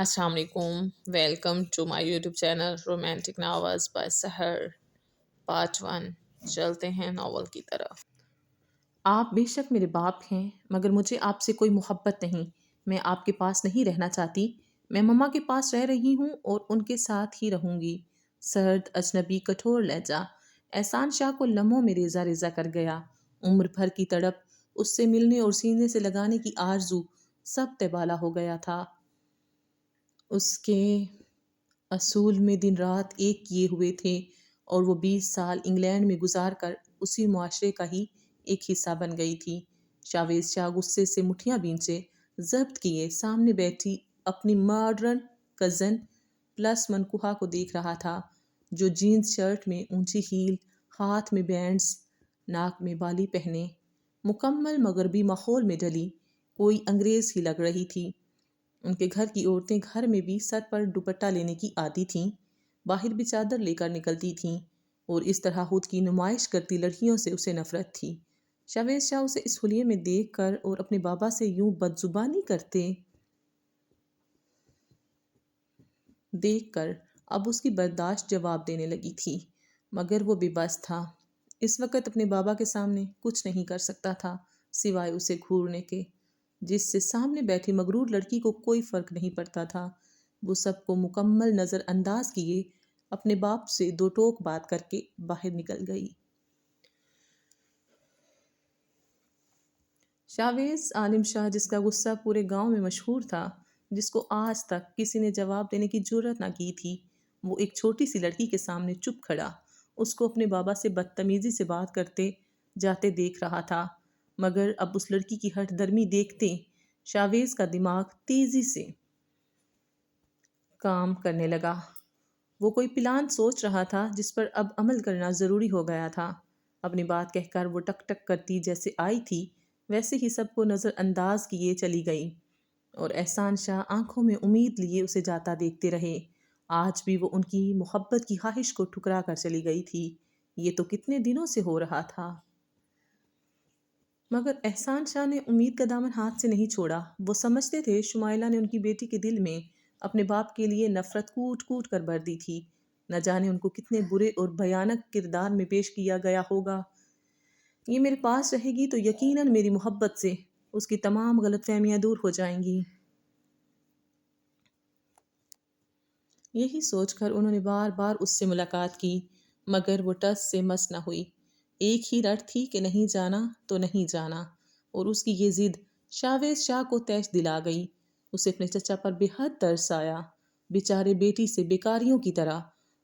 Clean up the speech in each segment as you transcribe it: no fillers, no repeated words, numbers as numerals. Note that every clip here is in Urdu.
السلام علیکم، welcome to my YouTube channel romantic novels by Sehar part 1۔ چلتے ہیں ناول کی طرف۔ آپ بے شک میرے باپ ہیں، مگر مجھے آپ سے کوئی محبت نہیں۔ میں آپ کے پاس نہیں رہنا چاہتی۔ میں مما کے پاس رہ رہی ہوں اور ان کے ساتھ ہی رہوں گی۔ سرد اجنبی کٹھور لہجہ احسان شاہ کو لمحوں میں ریزہ ریزہ کر گیا۔ عمر بھر کی تڑپ، اس سے ملنے اور سینے سے لگانے کی آرزو، سب تبالا ہو گیا تھا۔ اس کے اصول میں دن رات ایک کیے ہوئے تھے اور وہ 20 سال انگلینڈ میں گزار کر اسی معاشرے کا ہی ایک حصہ بن گئی تھی۔ شاویز شاہ غصے سے مٹھیاں بھینچے ضبط کیے سامنے بیٹھی اپنی ماڈرن کزن پلس منکوہا کو دیکھ رہا تھا، جو جینز شرٹ میں اونچی ہیل، ہاتھ میں بینڈز، ناک میں بالی پہنے، مکمل مغربی ماحول میں ڈلی کوئی انگریز ہی لگ رہی تھی۔ ان کے گھر کی عورتیں گھر میں بھی سر پر دوپٹہ لینے کی عادی تھیں، باہر بھی چادر لے کر نکلتی تھیں، اور اس طرح خود کی نمائش کرتی لڑکیوں سے اسے نفرت تھی۔ شاویز شاہ اسے اس حلیے میں دیکھ کر اور اپنے بابا سے یوں بدزبانی کرتے دیکھ کر اب اس کی برداشت جواب دینے لگی تھی، مگر وہ بے بس تھا۔ اس وقت اپنے بابا کے سامنے کچھ نہیں کر سکتا تھا سوائے اسے گھورنے کے، جس سے سامنے بیٹھی مغرور لڑکی کو کوئی فرق نہیں پڑتا تھا۔ وہ سب کو مکمل نظر انداز کیے اپنے باپ سے دو ٹوک بات کر کے باہر نکل گئی۔ شاویز عالم شاہ، جس کا غصہ پورے گاؤں میں مشہور تھا، جس کو آج تک کسی نے جواب دینے کی جرأت نہ کی تھی، وہ ایک چھوٹی سی لڑکی کے سامنے چپ کھڑا اس کو اپنے بابا سے بدتمیزی سے بات کرتے جاتے دیکھ رہا تھا۔ مگر اب اس لڑکی کی ہٹ درمی دیکھتے شاویز کا دماغ تیزی سے کام کرنے لگا۔ وہ کوئی پلان سوچ رہا تھا جس پر اب عمل کرنا ضروری ہو گیا تھا۔ اپنی بات کہہ کر وہ ٹک ٹک کرتی جیسے آئی تھی ویسے ہی سب کو نظر انداز کیے چلی گئی، اور احسان شاہ آنکھوں میں امید لیے اسے جاتا دیکھتے رہے۔ آج بھی وہ ان کی محبت کی خواہش کو ٹھکرا کر چلی گئی تھی۔ یہ تو کتنے دنوں سے ہو رہا تھا۔ مگر احسان شاہ نے امید کا دامن ہاتھ سے نہیں چھوڑا۔ وہ سمجھتے تھے شمائلہ نے ان کی بیٹی کے دل میں اپنے باپ کے لیے نفرت کوٹ کوٹ کر بھر دی تھی۔ نہ جانے ان کو کتنے برے اور بھیانک کردار میں پیش کیا گیا ہوگا۔ یہ میرے پاس رہے گی تو یقیناً میری محبت سے اس کی تمام غلط فہمیاں دور ہو جائیں گی۔ یہی سوچ کر انہوں نے بار بار اس سے ملاقات کی، مگر وہ ٹس سے مس نہ ہوئی۔ ایک ہی رٹ تھی کہ نہیں جانا تو نہیں جانا، اور اس کی یہ ضد شاویز شاہ کو تیش دلا گئی۔ اسے اپنے چچا پر بے حد ترس آیا۔ بیچارے بیٹی سے بیکاریوں کی طرح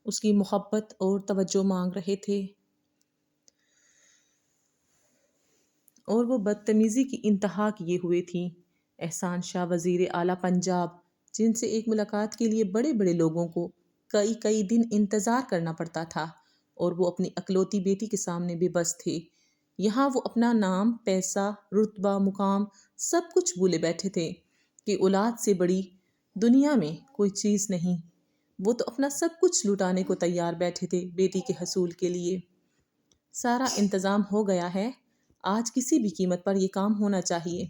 اس کی محبت اور توجہ مانگ رہے تھے، اور وہ بدتمیزی کی انتہا کیے ہوئے تھی۔ احسان شاہ وزیر اعلیٰ پنجاب، جن سے ایک ملاقات کے لیے بڑے بڑے لوگوں کو کئی کئی دن انتظار کرنا پڑتا تھا، اور وہ اپنی اکلوتی بیٹی کے سامنے بے بس تھے۔ یہاں وہ اپنا نام، پیسہ، رتبہ، مقام سب کچھ بھولے بیٹھے تھے کہ اولاد سے بڑی دنیا میں کوئی چیز نہیں۔ وہ تو اپنا سب کچھ لٹانے کو تیار بیٹھے تھے بیٹی کے حصول کے لیے۔ سارا انتظام ہو گیا ہے، آج کسی بھی قیمت پر یہ کام ہونا چاہیے۔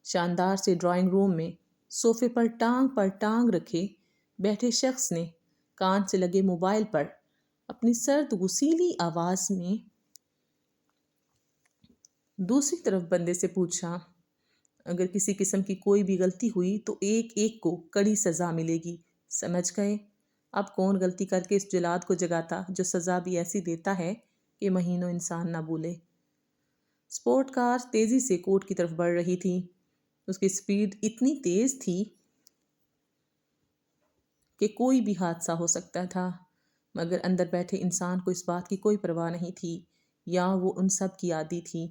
شاندار سے ڈرائنگ روم میں صوفے پر ٹانگ رکھے بیٹھے شخص نے کان سے لگے موبائل پر اپنی سرد غسیلی آواز میں دوسری طرف بندے سے پوچھا، اگر کسی قسم کی کوئی بھی غلطی ہوئی تو ایک ایک کو کڑی سزا ملے گی، سمجھ گئے؟ اب کون غلطی کر کے اس جلاد کو جگاتا جو سزا بھی ایسی دیتا ہے کہ مہینوں انسان نہ بھولے۔ سپورٹ کار تیزی سے کورٹ کی طرف بڑھ رہی تھی۔ اس کی سپیڈ اتنی تیز تھی کہ کوئی بھی حادثہ ہو سکتا تھا، مگر اندر بیٹھے انسان کو اس بات کی کوئی پرواہ نہیں تھی، یا وہ ان سب کی عادی تھی۔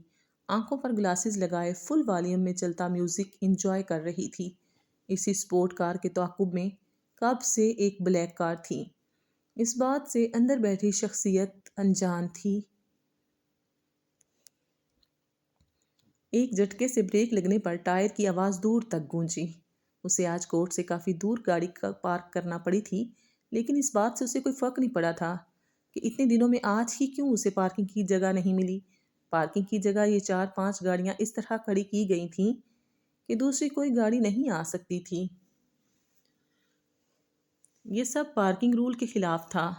آنکھوں پر گلاسز لگائے فل والیوم میں چلتا میوزک انجوائے کر رہی تھی۔ اسی سپورٹ کار کے تعاقب میں کب سے ایک بلیک کار تھی۔ اس بات سے اندر بیٹھی شخصیت انجان تھی۔ ایک جھٹکے سے بریک لگنے پر ٹائر کی آواز دور تک گونجی۔ اسے آج کورٹ سے کافی دور گاڑی پارک کرنا پڑی تھی، لیکن اس بات سے اسے کوئی فرق نہیں پڑا تھا کہ اتنے دنوں میں آج ہی کیوں اسے پارکنگ کی جگہ نہیں ملی۔ پارکنگ کی جگہ یہ 4-5 گاڑیاں اس طرح کھڑی کی گئی تھیں کہ دوسری کوئی گاڑی نہیں آ سکتی تھی۔ یہ سب پارکنگ رول کے خلاف تھا،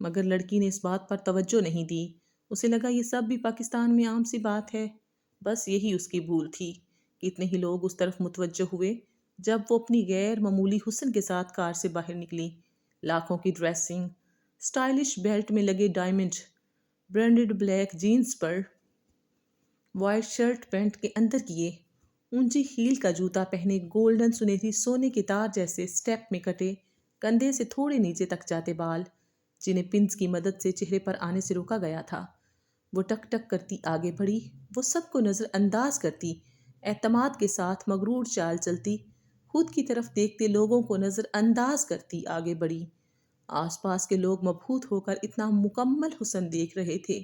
مگر لڑکی نے اس بات پر توجہ نہیں دی۔ اسے لگا یہ سب بھی پاکستان میں عام سی بات ہے۔ بس یہی اس کی بھول تھی کہ اتنے ہی لوگ اس طرف متوجہ ہوئے جب وہ اپنی غیر معمولی حسن کے ساتھ کار سے باہر نکلی۔ لاکھوں کی ڈریسنگ، سٹائلش بیلٹ میں لگے ڈائمنڈ، برانڈڈ بلیک جینز پر وائٹ شرٹ پینٹ کے اندر کیے، اونچی ہیل کا جوتا پہنے، گولڈن سنہری سونے کے تار جیسے سٹیپ میں کٹے، کندھے سے تھوڑے نیچے تک جاتے بال جنہیں پنس کی مدد سے چہرے پر آنے سے روکا گیا تھا۔ وہ ٹک ٹک کرتی آگے بڑھی، وہ سب کو نظر انداز کرتی، اعتماد کے ساتھ مغرور چال چلتی، خود کی طرف دیکھتے لوگوں کو نظر انداز کرتی آگے بڑھی۔ آس پاس کے لوگ مبہوت ہو کر اتنا مکمل حسن دیکھ رہے تھے۔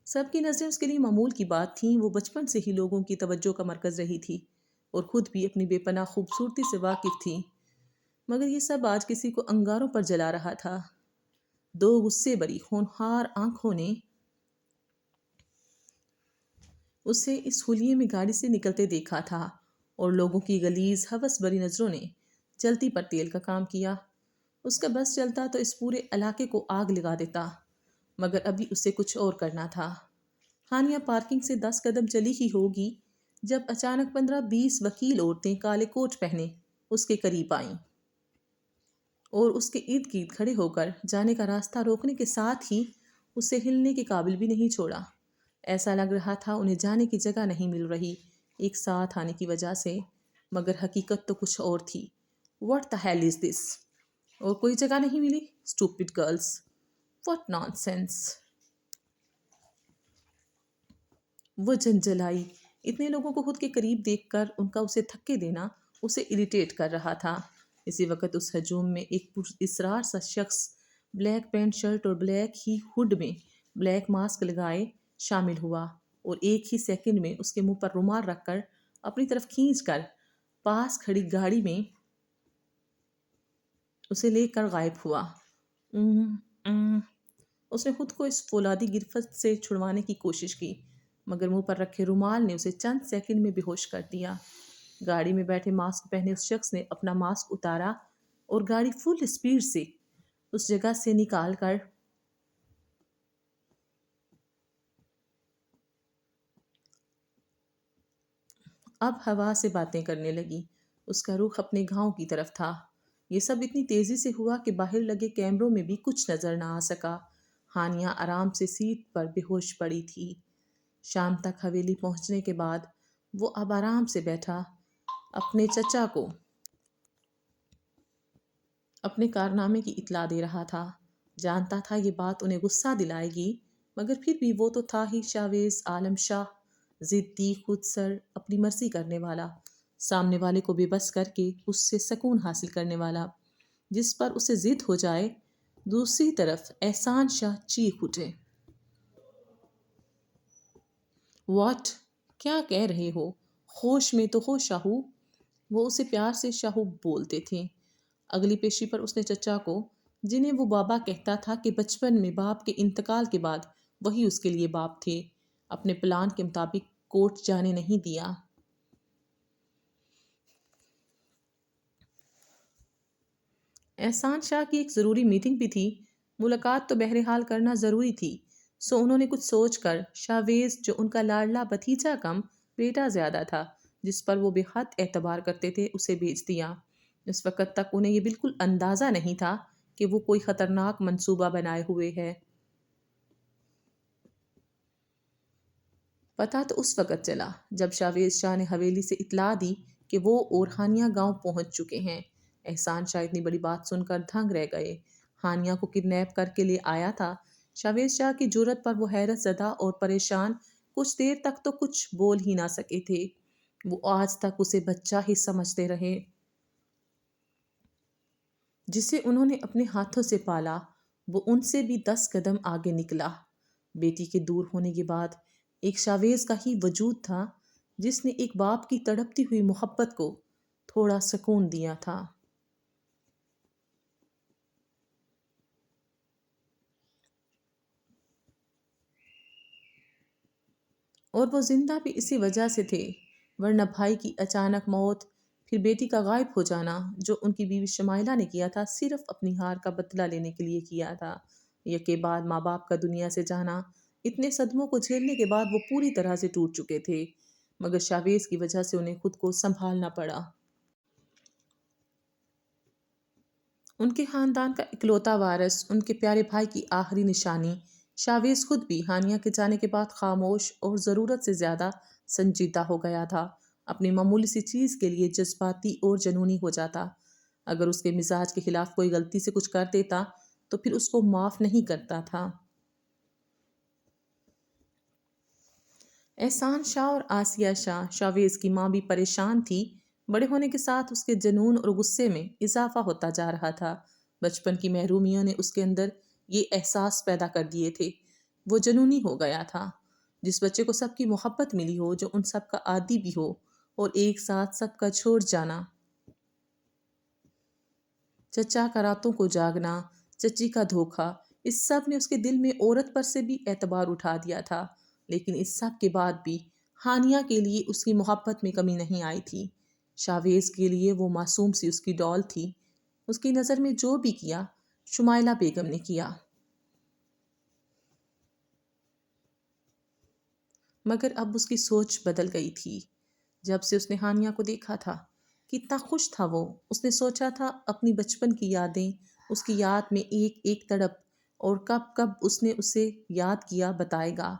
سب کی نظریں اس کے لیے معمول کی بات تھیں۔ وہ بچپن سے ہی لوگوں کی توجہ کا مرکز رہی تھی اور خود بھی اپنی بے پناہ خوبصورتی سے واقف تھی، مگر یہ سب آج کسی کو انگاروں پر جلا رہا تھا۔ دو غصے بری ہونہار آنکھوں نے اسے اس حلیے میں گاڑی سے نکلتے دیکھا تھا اور لوگوں کی غلیظ ہوس بری نظروں نے چلتی پر تیل کا کام کیا۔ اس کا بس چلتا تو اس پورے علاقے کو آگ لگا دیتا، مگر ابھی اسے کچھ اور کرنا تھا۔ ہانیہ پارکنگ سے 10 قدم چلی ہی ہوگی جب اچانک 15-20 وکیل عورتیں کالے کوٹ پہنے اس کے قریب آئیں اور اس کے ارد گرد کھڑے ہو کر جانے کا راستہ روکنے کے ساتھ ہی اسے ہلنے کے قابل بھی نہیں چھوڑا۔ ایسا لگ رہا تھا انہیں جانے کی جگہ نہیں مل رہی ایک ساتھ آنے کی وجہ سے، مگر حقیقت تو کچھ اور تھی۔ What the hell is this؟ اور کوئی جگہ نہیں ملی؟ Stupid girls! What nonsense! وہ جنجلائی۔ اتنے لوگوں کو خود کے قریب دیکھ کر ان کا اسے دھکے دینا اسے اریٹیٹ کر رہا تھا۔ اسی وقت اس ہجوم میں ایک پراسرار سا شخص بلیک پینٹ شرٹ اور بلیک ہی ہوڈ میں بلیک ماسک لگائے شامل ہوا اور ایک ہی سیکنڈ میں اس کے منہ پر رومال رکھ کر اپنی طرف کھینچ کر پاس کھڑی گاڑی میں اسے لے کر غائب ہوا۔ ام ام اس نے خود کو اس فولادی گرفت سے چھڑوانے کی کوشش کی، مگر منہ پر رکھے رومال نے اسے چند سیکنڈ میں بے ہوش کر دیا۔ گاڑی میں بیٹھے ماسک پہنے اس شخص نے اپنا ماسک اتارا اور گاڑی فل اسپیڈ سے اس جگہ سے نکال کر اب ہوا سے باتیں کرنے لگی۔ اس کا رخ اپنے گھاؤں کی طرف تھا۔ یہ سب اتنی تیزی سے ہوا کہ باہر لگے کیمروں میں بھی کچھ نظر نہ آ سکا۔ ہانیہ آرام سے سیٹ پر بے ہوش پڑی تھی۔ شام تک حویلی پہنچنے کے بعد وہ اب آرام سے بیٹھا اپنے چچا کو اپنے کارنامے کی اطلاع دے رہا تھا۔ جانتا تھا یہ بات انہیں غصہ دلائے گی، مگر پھر بھی وہ تو تھا ہی شاویز عالم شاہ، ضدی، خود سر، اپنی مرضی کرنے والا، سامنے والے کو بے بس کر کے اس سے سکون حاصل کرنے والا۔ جس پر اسے ضد ہو جائے۔ دوسری طرف احسان شاہ چیخ اٹھے۔ واٹ؟ کیا کہہ رہے ہو؟ ہوش میں تو ہو شاہو۔ وہ اسے پیار سے شاہو بولتے تھے۔ اگلی پیشی پر اس نے چچا کو، جنہیں وہ بابا کہتا تھا کہ بچپن میں باپ کے انتقال کے بعد وہی اس کے لیے باپ تھے، اپنے پلان کے مطابق کوٹ جانے نہیں دیا۔ احسان شاہ کی ایک ضروری میٹنگ بھی تھی، ملاقات تو بہرحال کرنا ضروری تھی، سو انہوں نے کچھ سوچ کر شاویز، جو ان کا لاڈلا بھتیجا کم بیٹا زیادہ تھا، جس پر وہ بے حد اعتبار کرتے تھے، اسے بھیج دیا۔ اس وقت تک انہیں یہ بالکل اندازہ نہیں تھا کہ وہ کوئی خطرناک منصوبہ بنائے ہوئے ہے۔ پتہ تو اس وقت چلا جب شاویز شاہ نے حویلی سے اطلاع دی کہ وہ اور ہانیہ گاؤں پہنچ چکے ہیں۔ احسان شاہ اتنی بڑی بات سن کر دھنگ رہ گئے۔ ہانیہ کو کڈنیپ کر کے لے آیا تھا۔ شاویز شاہ کی جرأت پر وہ حیرت زدہ اور پریشان کچھ دیر تک تو کچھ بول ہی نہ سکے تھے۔ وہ آج تک اسے بچہ ہی سمجھتے رہے جسے انہوں نے اپنے ہاتھوں سے پالا۔ وہ ان سے بھی 10 قدم آگے نکلا۔ بیٹی کے دور ہونے کے بعد ایک شاویز کا ہی وجود تھا جس نے ایک باپ کی تڑپتی ہوئی محبت کو تھوڑا سکون دیا تھا۔ اور وہ زندہ بھی اسی وجہ سے تھے، ورنہ بھائی کی اچانک موت پھر بیٹی کا غائب ہو جانا جو ان کی بیوی شمائلہ نے کیا تھا صرف اپنی ہار کا بدلہ لینے کے لیے کیا تھا، کے بعد ماں باپ کا دنیا سے جانا، اتنے صدموں کو جھیلنے کے بعد وہ پوری طرح سے ٹوٹ چکے تھے، مگر شاویز کی وجہ سے انہیں خود کو سنبھالنا پڑا۔ ان کے خاندان کا اکلوتا وارث، ان کے پیارے بھائی کی آخری نشانی، شاویز خود بھی ہانیہ کے جانے کے بعد خاموش اور ضرورت سے زیادہ سنجیدہ ہو گیا تھا، اپنی معمولی سی چیز کے لیے جذباتی اور جنونی ہو جاتا۔ اگر اس کے مزاج کے خلاف کوئی غلطی سے کچھ کر دیتا تو پھر اس کو معاف نہیں کرتا تھا۔ احسان شاہ اور آسیہ شاہ، شاویز کی ماں بھی پریشان تھی۔ بڑے ہونے کے ساتھ اس کے جنون اور غصے میں اضافہ ہوتا جا رہا تھا۔ بچپن کی محرومیوں نے اس کے اندر یہ احساس پیدا کر دیے تھے۔ وہ جنونی ہو گیا تھا۔ جس بچے کو سب کی محبت ملی ہو، جو ان سب کا عادی بھی ہو، اور ایک ساتھ سب کا چھوڑ جانا۔ چچا کا راتوں کو جاگنا، چچی کا دھوکہ، اس سب نے اس کے دل میں عورت پر سے بھی اعتبار اٹھا دیا تھا۔ لیکن اس سب کے بعد بھی ہانیہ کے لیے اس کی محبت میں کمی نہیں آئی تھی۔ شاویز کے لیے وہ معصوم سی اس کی ڈال تھی۔ اس کی نظر میں جو بھی کیا، شمائلہ بیگم نے کیا۔ مگر اب اس کی سوچ بدل گئی تھی۔ جب سے اس نے ہانیہ کو دیکھا تھا، کتنا خوش تھا وہ۔ اس نے سوچا تھا اپنی بچپن کی یادیں، اس کی یاد میں ایک ایک تڑپ، اور کب کب اس نے اسے یاد کیا بتائے گا۔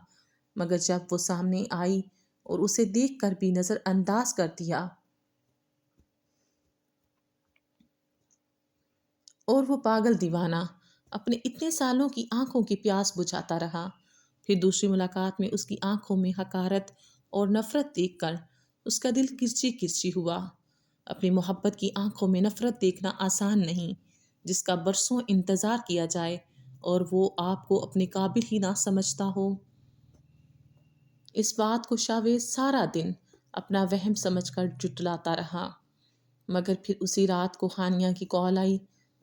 مگر جب وہ سامنے آئی اور اسے دیکھ کر بھی نظر انداز کر دیا، اور وہ پاگل دیوانہ اپنے اتنے سالوں کی آنکھوں کی پیاس بجھاتا رہا۔ پھر دوسری ملاقات میں اس کی آنکھوں میں حقارت اور نفرت دیکھ کر اس کا دل کرچی کرچی ہوا۔ اپنی محبت کی آنکھوں میں نفرت دیکھنا آسان نہیں، جس کا برسوں انتظار کیا جائے اور وہ آپ کو اپنے قابل ہی نہ سمجھتا ہو۔ اس بات کو شاویز سارا دن اپنا وہم سمجھ کر جٹلاتا رہا۔ مگر پھر اسی رات کو ہانیہ کی کال آئی،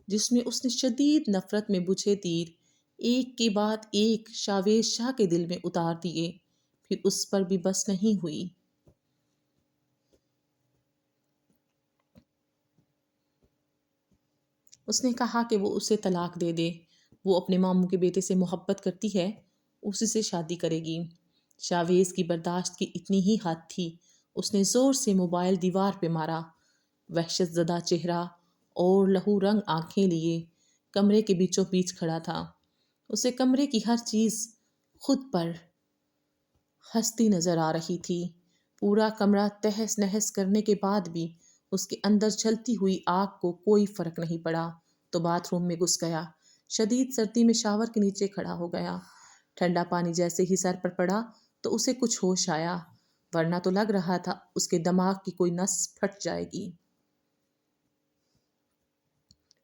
جس میں اس نے شدید نفرت میں بجھے تیر ایک کے بعد ایک شاویز شاہ کے دل میں اتار دیے۔ پھر اس پر بھی بس نہیں ہوئی۔ اس نے کہا کہ وہ اسے طلاق دے دے۔ وہ اپنے ماموں کے بیٹے سے محبت کرتی ہے، اسی سے شادی کرے گی۔ شاویز کی برداشت کی اتنی ہی حد تھی۔ اس نے زور سے موبائل دیوار پہ مارا۔ وحشت زدہ چہرہ اور لہو رنگ آنکھیں لیے کمرے کے بیچوں بیچ کھڑا تھا۔ اسے کمرے کی ہر چیز خود پر ہستی نظر آ رہی تھی۔ پورا کمرہ تہس نہس کرنے کے بعد بھی اس کے اندر جلتی ہوئی آگ کو کوئی فرق نہیں پڑا، تو باتھ روم میں گھس گیا۔ شدید سردی میں شاور کے نیچے کھڑا ہو گیا۔ ٹھنڈا پانی جیسے ہی سر پر پڑا تو اسے کچھ ہوش آیا، ورنہ تو لگ رہا تھا اس کے دماغ کی کوئی نس پھٹ جائے گی۔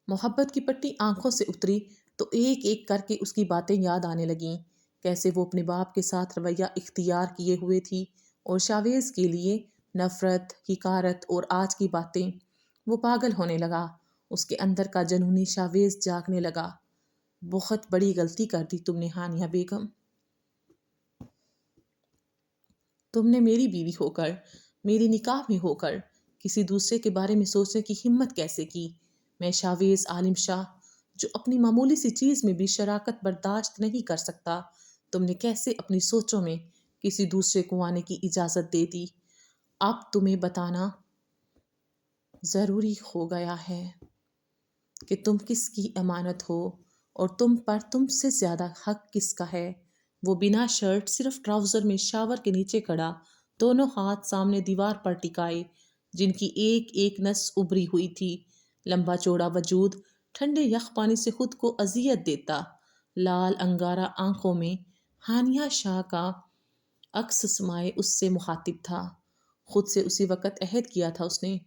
محبت کی پٹی آنکھوں سے اتری تو ایک ایک کر کے اس کی باتیں یاد آنے لگیں، کیسے وہ اپنے باپ کے ساتھ رویہ اختیار کیے ہوئے تھی، اور شاویز کے لیے نفرت، حقارت، اور آج کی باتیں۔ وہ پاگل ہونے لگا۔ اس کے اندر کا جنونی شاویز جاگنے لگا۔ بہت بڑی غلطی کر دی تم نے ہانیہ بیگم۔ تم نے میری بیوی ہو کر، میری نکاح میں ہو کر کسی دوسرے کے بارے میں سوچنے کی ہمت کیسے کی؟ میں شاویز عالم شاہ، جو اپنی معمولی سی چیز میں بھی شراکت برداشت نہیں کر سکتا، تم نے کیسے اپنی سوچوں میں کسی دوسرے کو آنے کی اجازت دے دی؟ اب تمہیں بتانا ضروری ہو گیا ہے کہ تم کس کی امانت ہو، اور تم پر تم سے زیادہ حق کس کا ہے۔ وہ بنا شرٹ، صرف ٹراؤزر میں شاور کے نیچے کھڑا، دونوں ہاتھ سامنے دیوار پر ٹکائے، جن کی ایک ایک نس ابری ہوئی تھی۔ لمبا چوڑا وجود ٹھنڈے یخ پانی سے خود کو اذیت دیتا، لال انگارہ آنکھوں میں ہانیہ شاہ کا عکس سمائے اس سے مخاطب تھا۔ خود سے اسی وقت عہد کیا تھا اس نے،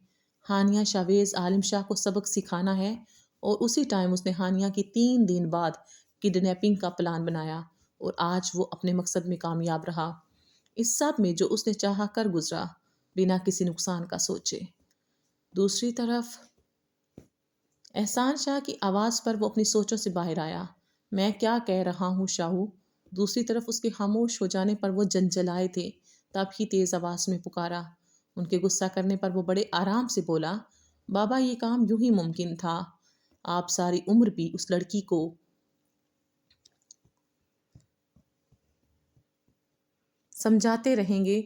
ہانیہ شاویز عالم شاہ کو سبق سکھانا ہے، اور اسی ٹائم اس نے ہانیہ کی 3 دن بعد کڈنیپنگ کا پلان بنایا، اور آج وہ اپنے مقصد میں کامیاب رہا۔ اس سب میں جو اس نے چاہا کر گزرا، بنا کسی نقصان کا سوچے۔ دوسری طرف احسان شاہ کی آواز پر وہ اپنی سوچوں سے باہر آیا۔ میں کیا کہہ رہا ہوں شاہو؟ دوسری طرف اس کے خاموش ہو جانے پر وہ جنجلائے تھے، تب ہی تیز آواز میں پکارا، ان کے غصہ کرنے پر وہ بڑے آرام سے بولا، بابا یہ کام یوں ہی ممکن تھا، آپ ساری عمر بھی اس لڑکی کو سمجھاتے رہیں گے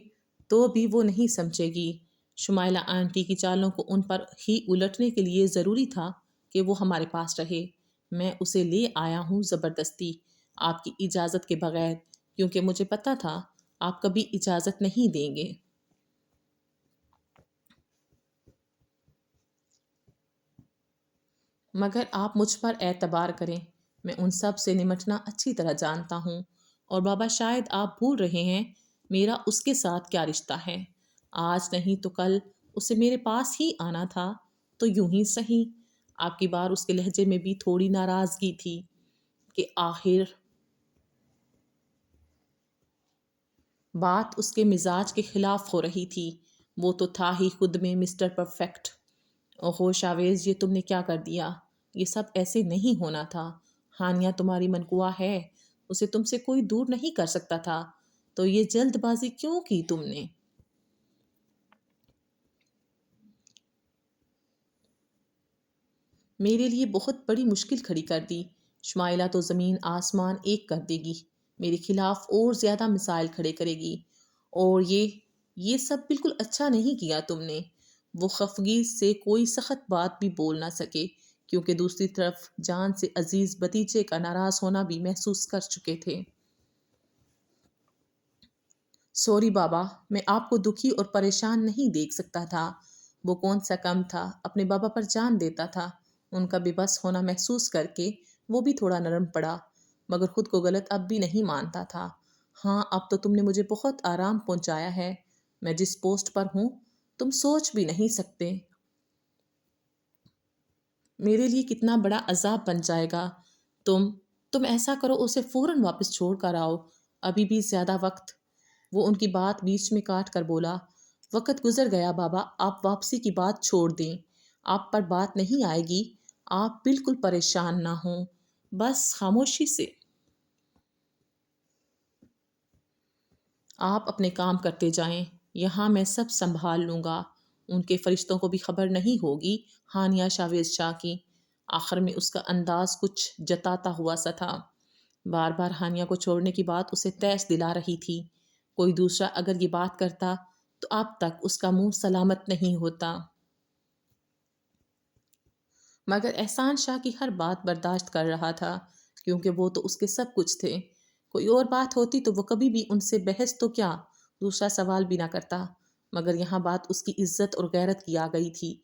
تو بھی وہ نہیں سمجھے گی۔ شمائلہ آنٹی کی چالوں کو ان پر ہی الٹنے کے لیے ضروری تھا کہ وہ ہمارے پاس رہے۔ میں اسے لے آیا ہوں زبردستی، آپ کی اجازت کے بغیر، کیونکہ مجھے پتا تھا آپ کبھی اجازت نہیں دیں گے۔ مگر آپ مجھ پر اعتبار کریں، میں ان سب سے نمٹنا اچھی طرح جانتا ہوں۔ اور بابا شاید آپ بھول رہے ہیں میرا اس کے ساتھ کیا رشتہ ہے۔ آج نہیں تو کل اسے میرے پاس ہی آنا تھا، تو یوں ہی سہی۔ آپ کی بار اس کے لہجے میں بھی تھوڑی ناراضگی تھی کہ آخر بات اس کے مزاج کے خلاف ہو رہی تھی۔ وہ تو تھا ہی خود میں مسٹر پرفیکٹ۔ اوہو شاویز، یہ تم نے کیا کر دیا؟ یہ سب ایسے نہیں ہونا تھا۔ ہانیہ تمہاری منقوا ہے، اسے تم سے کوئی دور نہیں کر سکتا تھا، تو یہ جلد بازی کیوں کی تم نے؟ میرے لیے بہت بڑی مشکل کھڑی کر دی۔ شمائلہ تو زمین آسمان ایک کر دے گی، میرے خلاف اور زیادہ مسائل کھڑے کرے گی۔ اور یہ سب بالکل اچھا نہیں کیا تم نے۔ وہ خفگی سے کوئی سخت بات بھی بول نہ سکے، کیونکہ دوسری طرف جان سے عزیز بتیجے کا ناراض ہونا بھی محسوس کر چکے تھے۔ سوری بابا، میں آپ کو دکھی اور پریشان نہیں دیکھ سکتا تھا۔ وہ کون سا کم تھا، اپنے بابا پر جان دیتا تھا۔ ان کا بے بس ہونا محسوس کر کے وہ بھی تھوڑا نرم پڑا، مگر خود کو غلط اب بھی نہیں مانتا تھا۔ ہاں، اب تو تم نے مجھے بہت آرام پہنچایا ہے۔ میں جس پوسٹ پر ہوں تم سوچ بھی نہیں سکتے میرے لیے کتنا بڑا عذاب بن جائے گا۔ تم تم ایسا کرو، اسے فوراً واپس چھوڑ کر آؤ، ابھی بھی زیادہ وقت۔ وہ ان کی بات بیچ میں کاٹ کر بولا، وقت گزر گیا بابا، آپ واپسی کی بات چھوڑ دیں۔ آپ پر بات نہیں آئے گی، آپ بالکل پریشان نہ ہوں، بس خاموشی سے آپ اپنے کام کرتے جائیں، یہاں میں سب سنبھال لوں گا۔ ان کے فرشتوں کو بھی خبر نہیں ہوگی ہانیہ شاویز شاہ کی۔ آخر میں اس کا انداز کچھ جتاتا ہوا سا تھا۔ بار بار ہانیہ کو چھوڑنے کی بات اسے تیس دلا رہی تھی۔ کوئی دوسرا اگر یہ بات کرتا تو اب تک اس کا منہ سلامت نہیں ہوتا۔ مگر احسان شاہ کی ہر بات برداشت کر رہا تھا، کیونکہ وہ تو اس کے سب کچھ تھے۔ کوئی اور بات ہوتی تو وہ کبھی بھی ان سے بحث تو کیا، دوسرا سوال بھی نہ کرتا۔ مگر یہاں بات اس کی عزت اور غیرت کی آ گئی تھی،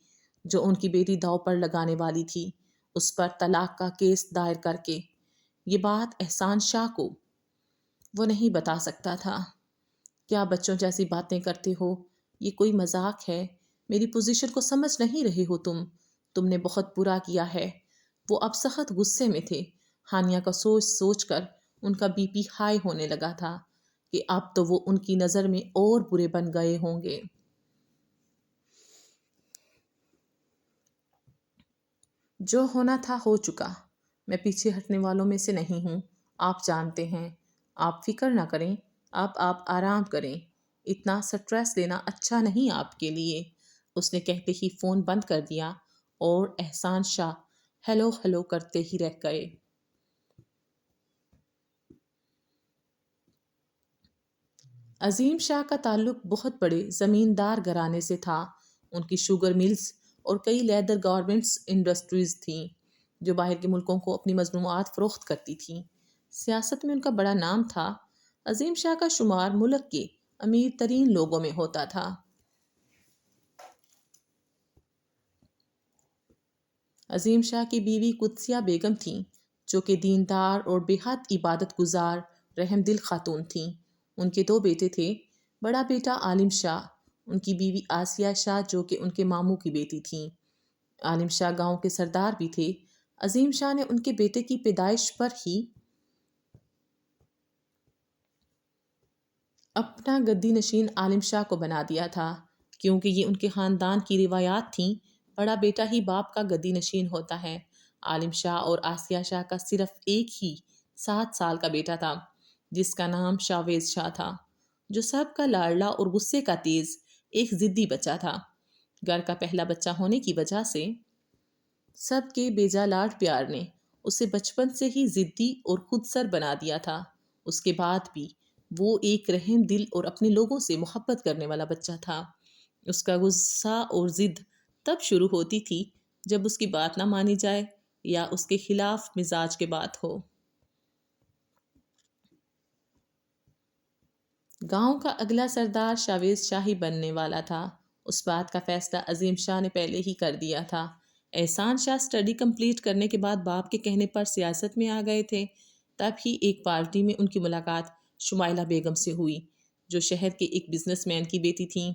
جو ان کی بیٹی داؤ پر لگانے والی تھی، اس پر طلاق کا کیس دائر کر کے۔ یہ بات احسان شاہ کو وہ نہیں بتا سکتا تھا۔ کیا بچوں جیسی باتیں کرتے ہو؟ یہ کوئی مذاق ہے؟ میری پوزیشن کو سمجھ نہیں رہے ہو تم نے بہت برا کیا ہے۔ وہ اب سخت غصے میں تھے۔ ہانیہ کا سوچ سوچ کر ان کا بی پی ہائی ہونے لگا تھا کہ اب تو وہ ان کی نظر میں اور برے بن گئے ہوں گے۔ جو ہونا تھا ہو چکا، میں پیچھے ہٹنے والوں میں سے نہیں ہوں، آپ جانتے ہیں۔ آپ فکر نہ کریں، اب آپ آرام کریں، اتنا سٹریس لینا اچھا نہیں آپ کے لیے۔ اس نے کہتے ہی فون بند کر دیا اور احسان شاہ ہیلو ہیلو کرتے ہی رہ گئے۔ عظیم شاہ کا تعلق بہت بڑے زمیندار گھرانے سے تھا۔ ان کی شوگر ملز اور کئی لیدر گارمنٹس انڈسٹریز تھیں، جو باہر کے ملکوں کو اپنی مصنوعات فروخت کرتی تھیں۔ سیاست میں ان کا بڑا نام تھا۔ عظیم شاہ کا شمار ملک کے امیر ترین لوگوں میں ہوتا تھا۔ عظیم شاہ کی بیوی قدسیہ بیگم تھیں، جو کہ دیندار اور بے حد عبادت گزار رحم دل خاتون تھیں۔ ان کے دو بیٹے تھے، بڑا بیٹا عالم شاہ، ان کی بیوی آسیہ شاہ جو کہ ان کے ماموں کی بیٹی تھیں۔ عالم شاہ گاؤں کے سردار بھی تھے۔ عظیم شاہ نے ان کے بیٹے کی پیدائش پر ہی اپنا گدی نشین عالم شاہ کو بنا دیا تھا، کیونکہ یہ ان کے خاندان کی روایات تھیں، بڑا بیٹا ہی باپ کا گدی نشین ہوتا ہے۔ عالم شاہ اور آسیہ شاہ کا صرف ایک ہی 7 سال کا بیٹا تھا، جس کا نام شاویز شاہ تھا، جو سب کا لاڈلا اور غصے کا تیز ایک ضدی بچہ تھا۔ گھر کا پہلا بچہ ہونے کی وجہ سے سب کے بیجا لاڈ پیار نے اسے بچپن سے ہی ضدی اور خود سر بنا دیا تھا۔ اس کے بعد بھی وہ ایک رحم دل اور اپنے لوگوں سے محبت کرنے والا بچہ تھا۔ اس کا غصہ اور ضد تب شروع ہوتی تھی جب اس کی بات نہ مانی جائے یا اس کے خلاف مزاج کے بات ہو۔ گاؤں کا اگلا سردار شاویز شاہ ہی بننے والا تھا۔ اس بات کا فیصلہ عظیم شاہ نے پہلے ہی کر دیا تھا۔ احسان شاہ اسٹڈی کمپلیٹ کرنے کے بعد باپ کے کہنے پر سیاست میں آ گئے تھے۔ تب ہی ایک پارٹی میں ان کی ملاقات شمائلہ بیگم سے ہوئی، جو شہر کے ایک بزنس مین کی بیٹی تھیں۔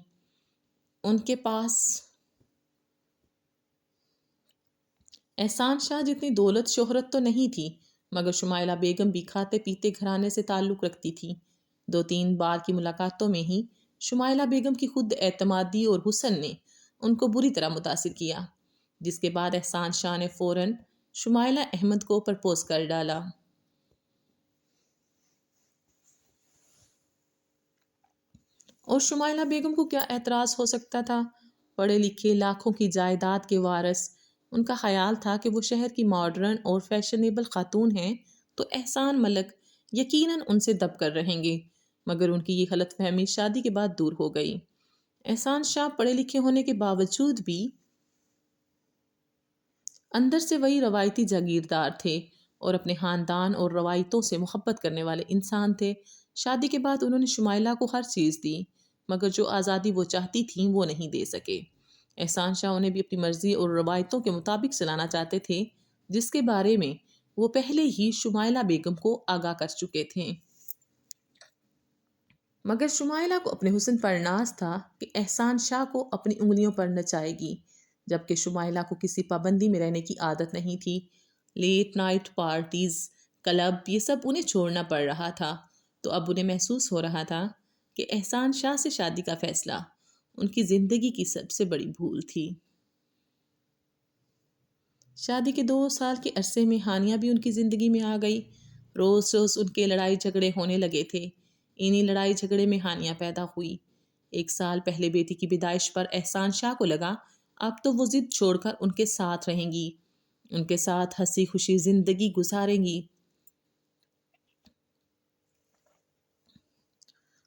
ان کے پاس احسان شاہ جتنی دولت شہرت تو نہیں تھی، مگر شمائلہ بیگم بھی کھاتے پیتے گھرانے سے تعلق رکھتی تھی۔ 2-3 بار کی ملاقاتوں میں ہی شمائلہ بیگم کی خود اعتمادی اور حسن نے ان کو بری طرح متاثر کیا، جس کے بعد احسان شاہ نے فوراً شمائلہ احمد کو پرپوز کر ڈالا۔ اور شمائلہ بیگم کو کیا اعتراض ہو سکتا تھا؟ پڑھے لکھے، لاکھوں کی جائیداد کے وارث، ان کا خیال تھا کہ وہ شہر کی ماڈرن اور فیشنیبل خاتون ہیں تو احسان ملک یقیناً ان سے دب کر رہیں گے۔ مگر ان کی یہ غلط فہمی شادی کے بعد دور ہو گئی۔ احسان شاہ پڑھے لکھے ہونے کے باوجود بھی اندر سے وہی روایتی جاگیردار تھے اور اپنے خاندان اور روایتوں سے محبت کرنے والے انسان تھے۔ شادی کے بعد انہوں نے شمائلہ کو ہر چیز دی، مگر جو آزادی وہ چاہتی تھیں وہ نہیں دے سکے۔ احسان شاہ انہیں بھی اپنی مرضی اور روایتوں کے مطابق چلانا چاہتے تھے، جس کے بارے میں وہ پہلے ہی شمائلہ بیگم کو آگاہ کر چکے تھے۔ مگر شمائلہ کو اپنے حسن پر ناز تھا کہ احسان شاہ کو اپنی انگلیوں پر نچائے گی، جبکہ شمائلہ کو کسی پابندی میں رہنے کی عادت نہیں تھی۔ لیٹ نائٹ پارٹیز، کلب، یہ سب انہیں چھوڑنا پڑ رہا تھا، تو اب انہیں محسوس ہو رہا تھا کہ احسان شاہ سے شادی کا فیصلہ ان کی زندگی کی سب سے بڑی بھول تھی۔ شادی کے 2 سال کے عرصے میں ہانیہ بھی ان کی زندگی میں آ گئی۔ روز روز ان کے لڑائی جھگڑے ہونے لگے تھے۔ انہی لڑائی جھگڑے میں ہانیہ پیدا ہوئی۔ 1 سال پہلے بیٹی کی پیدائش پر احسان شاہ کو لگا اب تو وہ ضد چھوڑ کر ان کے ساتھ رہیں گی، ان کے ساتھ ہنسی خوشی زندگی گزاریں گی۔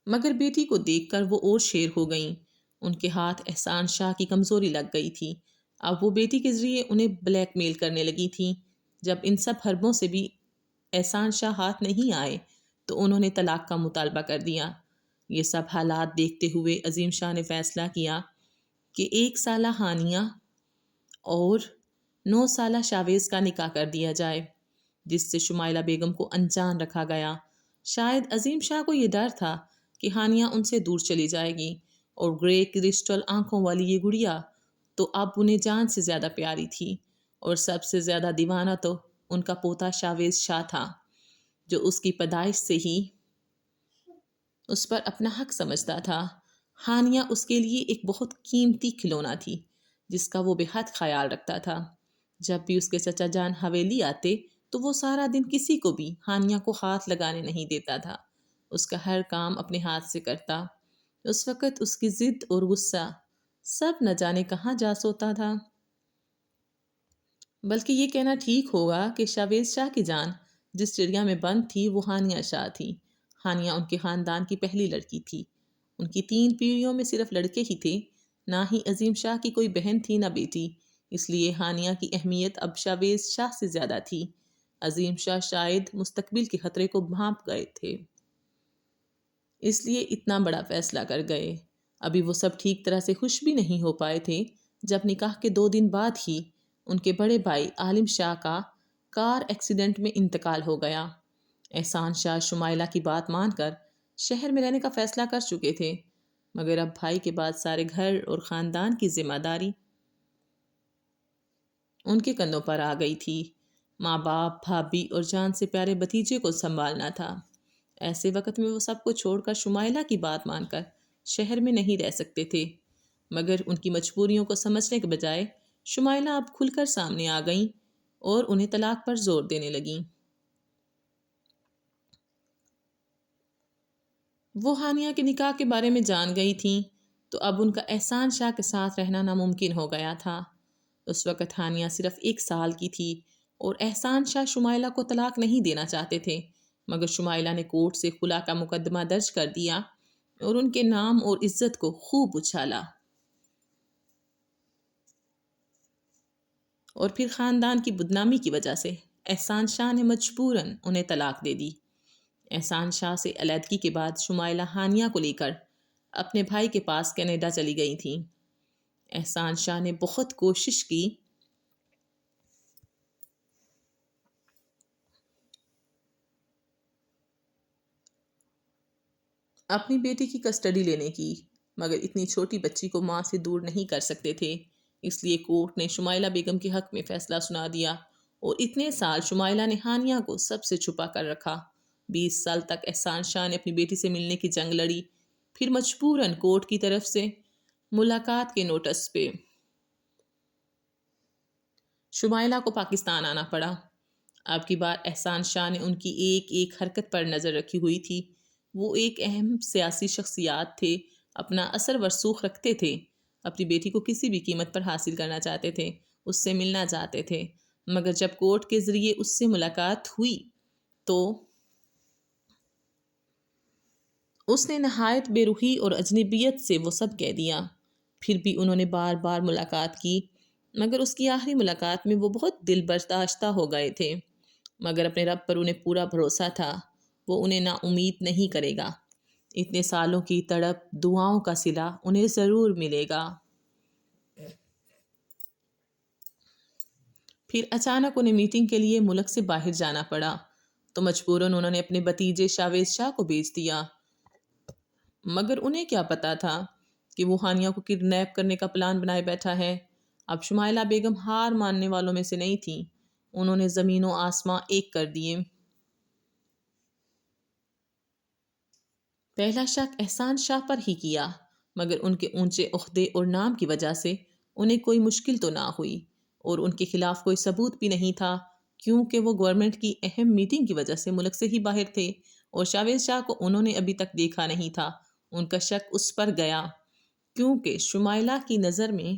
مگر بیٹی کو دیکھ کر وہ اور شیر ہو گئیں۔ ان کے ہاتھ احسان شاہ کی کمزوری لگ گئی تھی۔ اب وہ بیٹی کے ذریعے انہیں بلیک میل کرنے لگی تھیں۔ جب ان سب حربوں سے بھی احسان شاہ ہاتھ نہیں آئے تو انہوں نے طلاق کا مطالبہ کر دیا۔ یہ سب حالات دیکھتے ہوئے عظیم شاہ نے فیصلہ کیا کہ 1 سالہ ہانیہ اور 9 سالہ شاویز کا نکاح کر دیا جائے، جس سے شمائلہ بیگم کو انجان رکھا گیا۔ شاید عظیم شاہ کو یہ ڈر تھا کہ ہانیہ ان سے دور چلی جائے گی، اور گرے کرسٹل آنکھوں والی یہ گڑیا تو اب انہیں جان سے زیادہ پیاری تھی، اور سب سے زیادہ دیوانہ تو ان کا پوتا شاویز شاہ تھا، جو اس کی پیدائش سے ہی اس پر اپنا حق سمجھتا تھا۔ ہانیہ اس کے لیے ایک بہت قیمتی کھلونا تھی، جس کا وہ بے حد خیال رکھتا تھا۔ جب بھی اس کے چچا جان حویلی آتے تو وہ سارا دن کسی کو بھی ہانیہ کو ہاتھ لگانے نہیں دیتا تھا، اس کا ہر کام اپنے ہاتھ سے کرتا۔ اس وقت اس کی ضد اور غصہ سب نہ جانے کہاں جا سوتا تھا۔ بلکہ یہ کہنا ٹھیک ہوگا کہ شاویز شاہ کی جان جس چڑیا میں بند تھی وہ ہانیہ شاہ تھی۔ ہانیہ ان کے خاندان کی پہلی لڑکی تھی۔ ان کی 3 پیڑھیوں میں صرف لڑکے ہی تھے، نہ ہی عظیم شاہ کی کوئی بہن تھی نہ بیٹی، اس لیے ہانیہ کی اہمیت اب شاویز شاہ سے زیادہ تھی۔ عظیم شاہ شاید مستقبل کے خطرے کو بھانپ گئے تھے، اس لیے اتنا بڑا فیصلہ کر گئے۔ ابھی وہ سب ٹھیک طرح سے خوش بھی نہیں ہو پائے تھے جب نکاح کے 2 دن بعد ہی ان کے بڑے بھائی عالم شاہ کا کار ایکسیڈنٹ میں انتقال ہو گیا۔ احسان شاہ شمائلہ کی بات مان کر شہر میں رہنے کا فیصلہ کر چکے تھے، مگر اب بھائی کے بعد سارے گھر اور خاندان کی ذمہ داری ان کے کندھوں پر آ گئی تھی۔ ماں باپ، بھابھی اور جان سے پیارے بھتیجے کو سنبھالنا تھا۔ ایسے وقت میں وہ سب کو چھوڑ کر شمائلہ کی بات مان کر شہر میں نہیں رہ سکتے تھے، مگر ان کی مجبوریوں کو سمجھنے کے بجائے شمائلہ اب کھل کر سامنے آ گئیں اور انہیں طلاق پر زور دینے لگیں۔ وہ ہانیہ کے نکاح کے بارے میں جان گئی تھیں تو اب ان کا احسان شاہ کے ساتھ رہنا ناممکن ہو گیا تھا۔ اس وقت ہانیہ صرف 1 سال کی تھی اور احسان شاہ شمائلہ کو طلاق نہیں دینا چاہتے تھے، مگر شمائلہ نے کورٹ سے خلا کا مقدمہ درج کر دیا اور ان کے نام اور عزت کو خوب اچھالا، اور پھر خاندان کی بدنامی کی وجہ سے احسان شاہ نے مجبوراً انہیں طلاق دے دی۔ احسان شاہ سے علیحدگی کے بعد شمائلہ ہانیہ کو لے کر اپنے بھائی کے پاس کینیڈا چلی گئی تھیں۔ احسان شاہ نے بہت کوشش کی اپنی بیٹی کی کسٹڈی لینے کی، مگر اتنی چھوٹی بچی کو ماں سے دور نہیں کر سکتے تھے، اس لیے کورٹ نے شمائلہ بیگم کے حق میں فیصلہ سنا دیا اور اتنے سال شمائلہ نے ہانیہ کو سب سے چھپا کر رکھا۔ 20 سال تک احسان شاہ نے اپنی بیٹی سے ملنے کی جنگ لڑی، پھر مجبوراً کورٹ کی طرف سے ملاقات کے نوٹس پہ شمائلہ کو پاکستان آنا پڑا۔ اب کی بار احسان شاہ نے ان کی ایک ایک حرکت پر نظر رکھی ہوئی تھی۔ وہ ایک اہم سیاسی شخصیات تھے، اپنا اثر ورسوخ رکھتے تھے، اپنی بیٹی کو کسی بھی قیمت پر حاصل کرنا چاہتے تھے، اس سے ملنا چاہتے تھے، مگر جب کورٹ کے ذریعے اس سے ملاقات ہوئی تو اس نے نہایت بے روحی اور اجنبیت سے وہ سب کہہ دیا۔ پھر بھی انہوں نے بار بار ملاقات کی، مگر اس کی آخری ملاقات میں وہ بہت دل برداشتہ ہو گئے تھے، مگر اپنے رب پر انہیں پورا بھروسہ تھا، وہ انہیں نا امید نہیں کرے گا۔ اتنے سالوں کی تڑپ، دعاؤں کا صلہ انہیں ضرور ملے گا۔ پھر اچانک انہیں میٹنگ کے لیے ملک سے باہر جانا پڑا، تو مجبوراً انہوں نے اپنے بھتیجے شاویز شاہ کو بھیج دیا، مگر انہیں کیا پتا تھا کہ وہ ہانیہ کو کڈنیپ کرنے کا پلان بنائے بیٹھا ہے۔ اب شمائلہ بیگم ہار ماننے والوں میں سے نہیں تھیں، انہوں نے زمین و آسمان ایک کر دیے۔ پہلا شک احسان شاہ پر ہی کیا، مگر ان کے اونچے عہدے اور نام کی وجہ سے انہیں کوئی مشکل تو نہ ہوئی، اور ان کے خلاف کوئی ثبوت بھی نہیں تھا، کیونکہ وہ گورنمنٹ کی اہم میٹنگ کی وجہ سے ملک سے ہی باہر تھے، اور شاویز شاہ کو انہوں نے ابھی تک دیکھا نہیں تھا۔ ان کا شک اس پر گیا کیونکہ شمائلہ کی نظر میں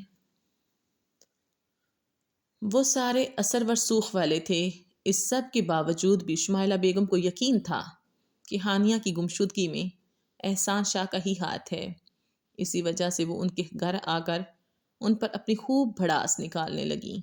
وہ سارے اثر ورسوخ والے تھے۔ اس سب کے باوجود بھی شمائلہ بیگم کو یقین تھا کہ ہانیہ کی گمشدگی میں احسان شاہ کا ہی ہاتھ ہے، اسی وجہ سے وہ ان کے گھر آ کر ان پر اپنی خوب بھڑاس نکالنے لگی۔